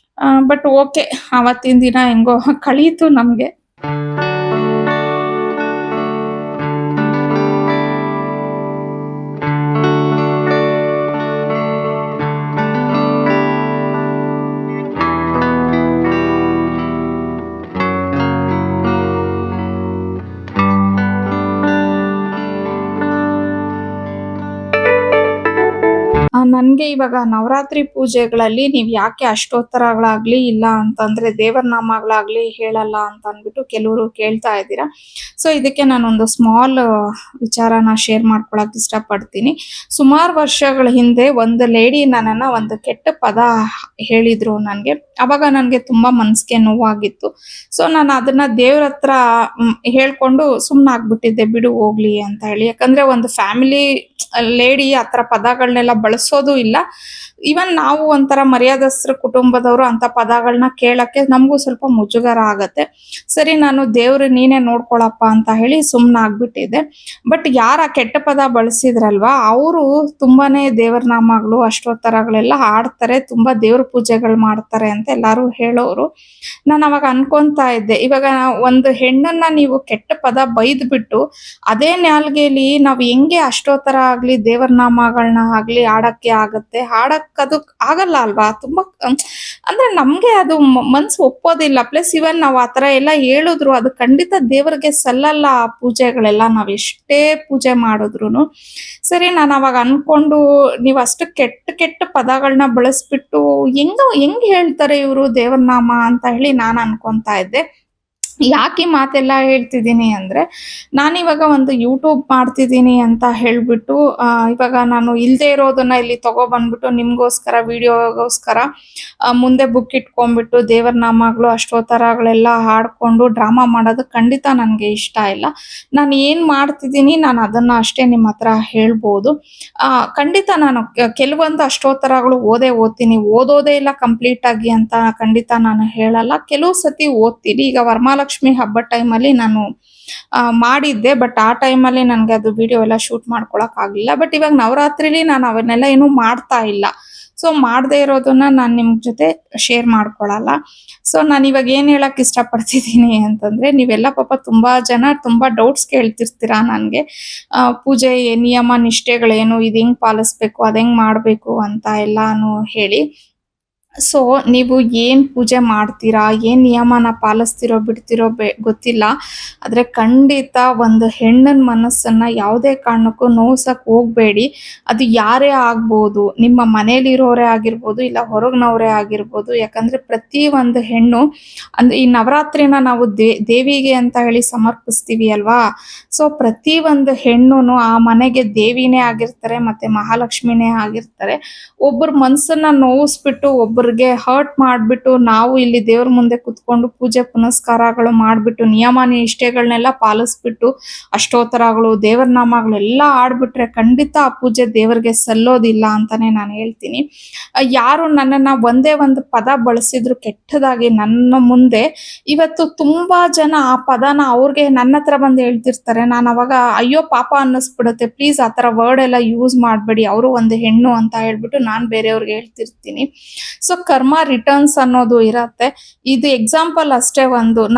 ಬಟ್ ಓಕೆ, ಅವತ್ತಿನ ದಿನ ಹೆಂಗೋ ಕಳೀತು ನಮ್ಗೆ. ನನ್ಗೆ ಇವಾಗ ನವರಾತ್ರಿ ಪೂಜೆಗಳಲ್ಲಿ ನೀವ್ ಯಾಕೆ ಅಷ್ಟೋತ್ತರಗಳಾಗ್ಲಿ ಇಲ್ಲ ಅಂತಂದ್ರೆ ದೇವರ ನಾಮಗಳಾಗ್ಲಿ ಹೇಳಲ್ಲ ಅಂತ ಅಂದ್ಬಿಟ್ಟು ಕೆಲವರು ಕೇಳ್ತಾ ಇದ್ದೀರಾ. ಸೊ ಇದಕ್ಕೆ ನಾನೊಂದು ಸ್ಮಾಲ್ ವಿಚಾರನ ಶೇರ್ ಮಾಡ್ಕೊಳಕ್ ಇಷ್ಟಪಡ್ತೀನಿ. ಸುಮಾರು ವರ್ಷಗಳ ಹಿಂದೆ ಒಂದು ಲೇಡಿ ನನ್ನನ್ನ ಒಂದು ಕೆಟ್ಟ ಪದ ಹೇಳಿದ್ರು ನನ್ಗೆ. ಅವಾಗ ನನ್ಗೆ ತುಂಬಾ ಮನ್ಸಿಗೆ ನೋವಾಗಿತ್ತು. ಸೊ ನಾನು ಅದನ್ನ ದೇವ್ರ ಹತ್ರ ಹೇಳ್ಕೊಂಡು ಸುಮ್ನಾಗ್ಬಿಟ್ಟಿದ್ದೆ, ಬಿಡು ಹೋಗ್ಲಿ ಅಂತ ಹೇಳಿ. ಯಾಕಂದ್ರೆ ಒಂದು ಫ್ಯಾಮಿಲಿ ಲೇಡಿ ಆತರ ಪದಗಳನ್ನೆಲ್ಲ ಬಳಸೋದು ಇಲ್ಲ. ಇವನ್ ನಾವು ಒಂಥರ ಮರ್ಯಾದಸ್ತ್ರ ಕುಟುಂಬದವರು ಅಂತ ಪದಗಳನ್ನ ಕೇಳಕ್ಕೆ ನಮಗೂ ಸ್ವಲ್ಪ ಮುಜುಗರ ಆಗತ್ತೆ. ಸರಿ, ನಾನು ದೇವ್ರು ನೀನೇ ನೋಡ್ಕೊಳಪ್ಪ ಅಂತ ಹೇಳಿ ಸುಮ್ನಾಗ್ಬಿಟ್ಟಿದ್ದೆ. ಬಟ್ ಯಾರ ಕೆಟ್ಟ ಪದ ಬಳಸಿದ್ರಲ್ವಾ, ಅವರು ತುಂಬಾನೇ ದೇವರ ನಾಮಗಳು ಅಷ್ಟೋತ್ತರಗಳೆಲ್ಲ ಹಾಡ್ತಾರೆ, ತುಂಬಾ ದೇವ್ರ ಪೂಜೆಗಳು ಮಾಡ್ತಾರೆ ಅಂತ ಎಲ್ಲಾರು ಹೇಳೋರು. ನಾನು ಅವಾಗ ಅನ್ಕೊಂತಾ ಇದ್ದೆ, ಇವಾಗ ಒಂದು ಹೆಣ್ಣನ್ನ ನೀವು ಕೆಟ್ಟ ಪದ ಬೈದ್ಬಿಟ್ಟು ಅದೇ ನಾಲ್ಗೆಲಿ ನಾವ್ ಹೆಂಗೆ ಅಷ್ಟೋತ್ತರ ಆಗ್ಲಿ ದೇವರ ನಾಮಗಳನ್ನ ಆಗ್ಲಿ ಆಡಕ್ಕೆ ಆಗತ್ತೆ? ಅದು ಆಗಲ್ಲ ಅಲ್ವಾ? ತುಂಬಾ ಅಂದ್ರೆ ನಮ್ಗೆ ಅದು ಮನ್ಸು ಒಪ್ಪೋದಿಲ್ಲ. ಪ್ಲಸ್ ಇವನ್ ನಾವ್ ಆತರ ಎಲ್ಲ ಹೇಳಿದ್ರು ಅದು ಖಂಡಿತ ದೇವರಿಗೆ ಸಲ್ಲಲ್ಲ ಆ ಪೂಜೆಗಳೆಲ್ಲ, ನಾವ್ ಎಷ್ಟೇ ಪೂಜೆ ಮಾಡಿದ್ರುನು. ಸರಿ, ನಾನು ಅವಾಗ ಅನ್ಕೊಂಡು, ನೀವ್ ಅಷ್ಟು ಕೆಟ್ಟ ಕೆಟ್ಟ ಪದಗಳನ್ನ ಬಳಸ್ಬಿಟ್ಟು ಹೆಂಗ್ ಹೇಳ್ತಾರೆ ಇವರು ದೇವರ ನಾಮ ಅಂತ ಹೇಳಿ ನಾನು ಅನ್ಕೊಂತಾ ಇದ್ದೆ. ಯಾಕೆ ಈ ಮಾತೆಲ್ಲ ಹೇಳ್ತಿದ್ದೀನಿ ಅಂದ್ರೆ, ನಾನಿವಾಗ ಒಂದು ಯೂಟ್ಯೂಬ್ ಮಾಡ್ತಿದ್ದೀನಿ ಅಂತ ಹೇಳ್ಬಿಟ್ಟು ಇವಾಗ ನಾನು ಇಲ್ದೇ ಇರೋದನ್ನ ಇಲ್ಲಿ ತಗೊಬಂದ್ಬಿಟ್ಟು ನಿಮ್ಗೋಸ್ಕರ ವಿಡಿಯೋಗೋಸ್ಕರ ಮುಂದೆ ಬುಕ್ ಇಟ್ಕೊಂಡ್ಬಿಟ್ಟು ದೇವರ ನಾಮಗಳು ಅಷ್ಟೋತ್ತರಗಳೆಲ್ಲ ಹಾಡ್ಕೊಂಡು ಡ್ರಾಮಾ ಮಾಡೋದು ಖಂಡಿತ ನನಗೆ ಇಷ್ಟ ಇಲ್ಲ. ನಾನು ಏನ್ ಮಾಡ್ತಿದ್ದೀನಿ ನಾನು ಅದನ್ನ ಅಷ್ಟೇ ನಿಮ್ಮ ಹತ್ರ ಹೇಳ್ಬೋದು. ಖಂಡಿತ ನಾನು ಕೆಲವೊಂದು ಅಷ್ಟೋತ್ತರಗಳು ಓದ್ತೀನಿ, ಓದೋದೇ ಇಲ್ಲ ಕಂಪ್ಲೀಟ್ ಆಗಿ ಅಂತ ಖಂಡಿತ ನಾನು ಹೇಳಲ್ಲ. ಕೆಲವು ಸತಿ ಓದ್ತೀನಿ. ಈಗ ವರಮಹಾಲಕ್ಷ್ಮಿ ಹಬ್ಬದ ಟೈಮಲ್ಲಿ ನಾನು ಮಾಡಿದ್ದೆ, ಬಟ್ ಆ ಟೈಮಲ್ಲಿ ನನಗೆ ಅದು ವಿಡಿಯೋ ಎಲ್ಲ ಶೂಟ್ ಮಾಡ್ಕೊಳಕ್ ಆಗ್ಲಿಲ್ಲ. ಬಟ್ ಇವಾಗ ನವರಾತ್ರಿಲಿ ನಾನು ಅವನ್ನೆಲ್ಲ ಏನು ಮಾಡ್ತಾ ಇಲ್ಲ. ಸೊ ಮಾಡದೇ ಇರೋದನ್ನ ನಾನು ನಿಮ್ ಜೊತೆ ಶೇರ್ ಮಾಡ್ಕೊಳಲ್ಲ. ಸೊ ನಾನು ಇವಾಗ ಏನ್ ಹೇಳಕ್ ಇಷ್ಟಪಡ್ತಿದ್ದೀನಿ ಅಂತಂದ್ರೆ, ನೀವೆಲ್ಲ ಪಾಪ ತುಂಬಾ ಜನ ತುಂಬಾ ಡೌಟ್ಸ್ ಕೇಳ್ತಿರ್ತೀರಾ ನನ್ಗೆ. ಪೂಜೆ ನಿಯಮ ನಿಷ್ಠೆಗಳೇನು, ಇದು ಹೆಂಗ್ ಪಾಲಿಸ್ಬೇಕು, ಅದ್ ಹೆಂಗ್ ಮಾಡ್ಬೇಕು ಅಂತ ಎಲ್ಲಾನು ಹೇಳಿ. ಸೊ ನೀವು ಏನ್ ಪೂಜೆ ಮಾಡ್ತೀರಾ, ಏನ್ ನಿಯಮನ ಪಾಲಿಸ್ತಿರೋ ಬಿಡ್ತಿರೋ ಗೊತ್ತಿಲ್ಲ, ಆದ್ರೆ ಖಂಡಿತ ಒಂದು ಹೆಣ್ಣನ ಮನಸ್ಸನ್ನ ಯಾವುದೇ ಕಾರಣಕ್ಕೂ ನೋವ್ಸಕ್ ಹೋಗ್ಬೇಡಿ. ಅದು ಯಾರೇ ಆಗ್ಬೋದು, ನಿಮ್ಮ ಮನೇಲಿರೋರೇ ಆಗಿರ್ಬೋದು, ಇಲ್ಲ ಹೊರಗ್ನವರೇ ಆಗಿರ್ಬೋದು. ಯಾಕಂದ್ರೆ ಪ್ರತಿ ಒಂದು ಹೆಣ್ಣು ಅಂದ್ರೆ ಈ ನವರಾತ್ರಿನ ನಾವು ದೇವಿಗೆ ಅಂತ ಹೇಳಿ ಸಮರ್ಪಿಸ್ತೀವಿ ಅಲ್ವಾ. ಸೊ ಪ್ರತಿ ಒಂದು ಹೆಣ್ಣುನು ಆ ಮನೆಗೆ ದೇವಿನೇ ಆಗಿರ್ತಾರೆ, ಮತ್ತೆ ಮಹಾಲಕ್ಷ್ಮಿನೇ ಆಗಿರ್ತಾರೆ. ಒಬ್ಬರ ಮನ್ಸನ್ನ ನೋವಿಸ್ಬಿಟ್ಟು ಒಬ್ಬರಿಗೆ ಹರ್ಟ್ ಮಾಡ್ಬಿಟ್ಟು ನಾವು ಇಲ್ಲಿ ದೇವ್ರ ಮುಂದೆ ಕುತ್ಕೊಂಡು ಪೂಜೆ ಪುನಸ್ಕಾರಗಳು ಮಾಡ್ಬಿಟ್ಟು ನಿಯಮ ನಿಷ್ಠೆಗಳನ್ನೆಲ್ಲ ಪಾಲಿಸ್ಬಿಟ್ಟು ಅಷ್ಟೋತ್ತರಗಳು ದೇವರ ನಾಮಗಳೆಲ್ಲ ಆಡ್ಬಿಟ್ರೆ ಖಂಡಿತ ಆ ಪೂಜೆ ದೇವರಿಗೆ ಸಲ್ಲೋದಿಲ್ಲ ಅಂತಾನೆ ನಾನು ಹೇಳ್ತೀನಿ. ಯಾರು ನನ್ನನ್ನ ಒಂದೇ ಒಂದು ಪದ ಬಳಸಿದ್ರು ಕೆಟ್ಟದಾಗಿ ನನ್ನ ಮುಂದೆ, ಇವತ್ತು ತುಂಬಾ ಜನ ಆ ಪದನ ಅವ್ರಿಗೆ ನನ್ನ ಹತ್ರ ಬಂದು ಹೇಳ್ತಿರ್ತಾರೆ. ನಾನು ಅವಾಗ ಅಯ್ಯೋ ಪಾಪ ಅನ್ನಿಸ್ಬಿಡುತ್ತೆ. ಪ್ಲೀಸ್ ಆ ಥರ ವರ್ಡ್ ಎಲ್ಲ ಯೂಸ್ ಮಾಡಬೇಡಿ, ಅವರು ಒಂದು ಹೆಣ್ಣು ಅಂತ ಹೇಳ್ಬಿಟ್ಟು ನಾನು ಬೇರೆಯವ್ರಿಗೆ ಹೇಳ್ತಿರ್ತೀನಿ. ಸೊ ಸೊ ಕರ್ಮ ರಿಟರ್ನ್ಸ್ ಅನ್ನೋದು ಇರತ್ತೆ. ಇದು ಎಕ್ಸಾಂಪಲ್ ಅಷ್ಟೇ.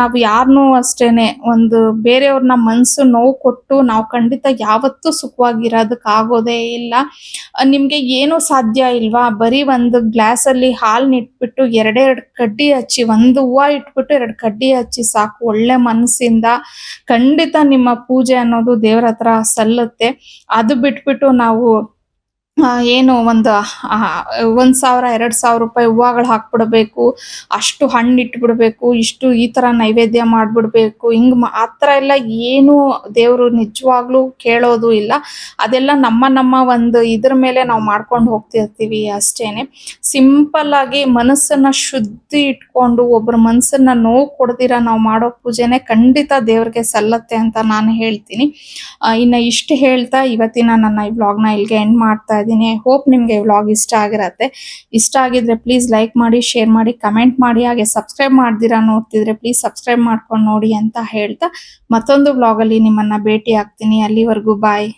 ನಾವು ಯಾರನ್ನೂ ಅಷ್ಟೇನೆ ಬೇರೆಯವ್ರನ್ನ ಮನ್ಸು ನೋವು ಕೊಟ್ಟು ನಾವು ಖಂಡಿತ ಯಾವತ್ತೂ ಸುಖವಾಗಿರೋದಕ್ಕೆ ಆಗೋದೇ ಇಲ್ಲ. ನಿಮ್ಗೆ ಏನು ಸಾಧ್ಯ ಇಲ್ವಾ? ಬರೀ ಒಂದು ಗ್ಲಾಸ್ ಅಲ್ಲಿ ಹಾಲ್ನ ಇಟ್ಬಿಟ್ಟು ಎರಡೆರಡು ಕಡ್ಡಿ ಹಚ್ಚಿ, ಒಂದು ಹೂವ ಇಟ್ಬಿಟ್ಟು 2 ಕಡ್ಡಿ ಹಚ್ಚಿ ಸಾಕು. ಒಳ್ಳೆ ಮನಸ್ಸಿಂದ ಖಂಡಿತ ನಿಮ್ಮ ಪೂಜೆ ಅನ್ನೋದು ದೇವ್ರ ಹತ್ರ ಸಲ್ಲುತ್ತೆ. ಅದು ಬಿಟ್ಬಿಟ್ಟು ನಾವು ಏನು 1,000 2,000 ರೂಪಾಯಿ ಹೂವಗಳು ಹಾಕ್ಬಿಡ್ಬೇಕು, ಅಷ್ಟು ಹಣ್ಣು ಇಟ್ಬಿಡ್ಬೇಕು, ಇಷ್ಟು ಈ ತರ ನೈವೇದ್ಯ ಮಾಡ್ಬಿಡ್ಬೇಕು, ಆ ಥರ ಎಲ್ಲ ಏನು ದೇವ್ರು ನಿಜವಾಗ್ಲೂ ಕೇಳೋದು ಇಲ್ಲ. ಅದೆಲ್ಲ ನಮ್ಮ ಇದ್ರ ಮೇಲೆ ನಾವು ಮಾಡ್ಕೊಂಡು ಹೋಗ್ತಿರ್ತೀವಿ ಅಷ್ಟೇನೆ. ಸಿಂಪಲ್ ಆಗಿ ಮನಸ್ಸನ್ನ ಶುದ್ಧಿ ಇಟ್ಕೊಂಡು ಒಬ್ಬರ ಮನಸ್ಸನ್ನ ನೋವು ಕೊಡ್ದಿರ ನಾವು ಮಾಡೋ ಪೂಜೆನೆ ಖಂಡಿತ ದೇವ್ರಿಗೆ ಸಲ್ಲತ್ತೆ ಅಂತ ನಾನು ಹೇಳ್ತೀನಿ. ಇನ್ನು ಇಷ್ಟು ಹೇಳ್ತಾ ಇವತ್ತಿನ ನನ್ನ ಈ ವ್ಲಾಗ್ನ ಇಲ್ಲಿಗೆ ಎಂಡ್ ಮಾಡ್ತಾ ಇದ್ದೀನಿ. ಐ ಹೋಪ್ ನಿಮಗೆ ವ್ಲಾಗ್ ಇಷ್ಟ ಆಗಿರತ್ತೆ. ಇಷ್ಟ ಆಗಿದ್ರೆ ಪ್ಲೀಸ್ ಲೈಕ್ ಮಾಡಿ, ಶೇರ್ ಮಾಡಿ, ಕಮೆಂಟ್ ಮಾಡಿ. ಹಾಗೆ ಸಬ್ಸ್ಕ್ರೈಬ್ ಮಾಡ್ದಿರಾ ನೋಡ್ತಿದ್ರೆ ಪ್ಲೀಸ್ ಸಬ್ಸ್ಕ್ರೈಬ್ ಮಾಡ್ಕೊಂಡು ನೋಡಿ ಅಂತ ಹೇಳ್ತಾ ಮತ್ತೊಂದು ವ್ಲಾಗಲ್ಲಿ ನಿಮ್ಮನ್ನ ಭೇಟಿ ಆಗ್ತೀನಿ. ಅಲ್ಲಿವರೆಗೂ ಬಾಯ್.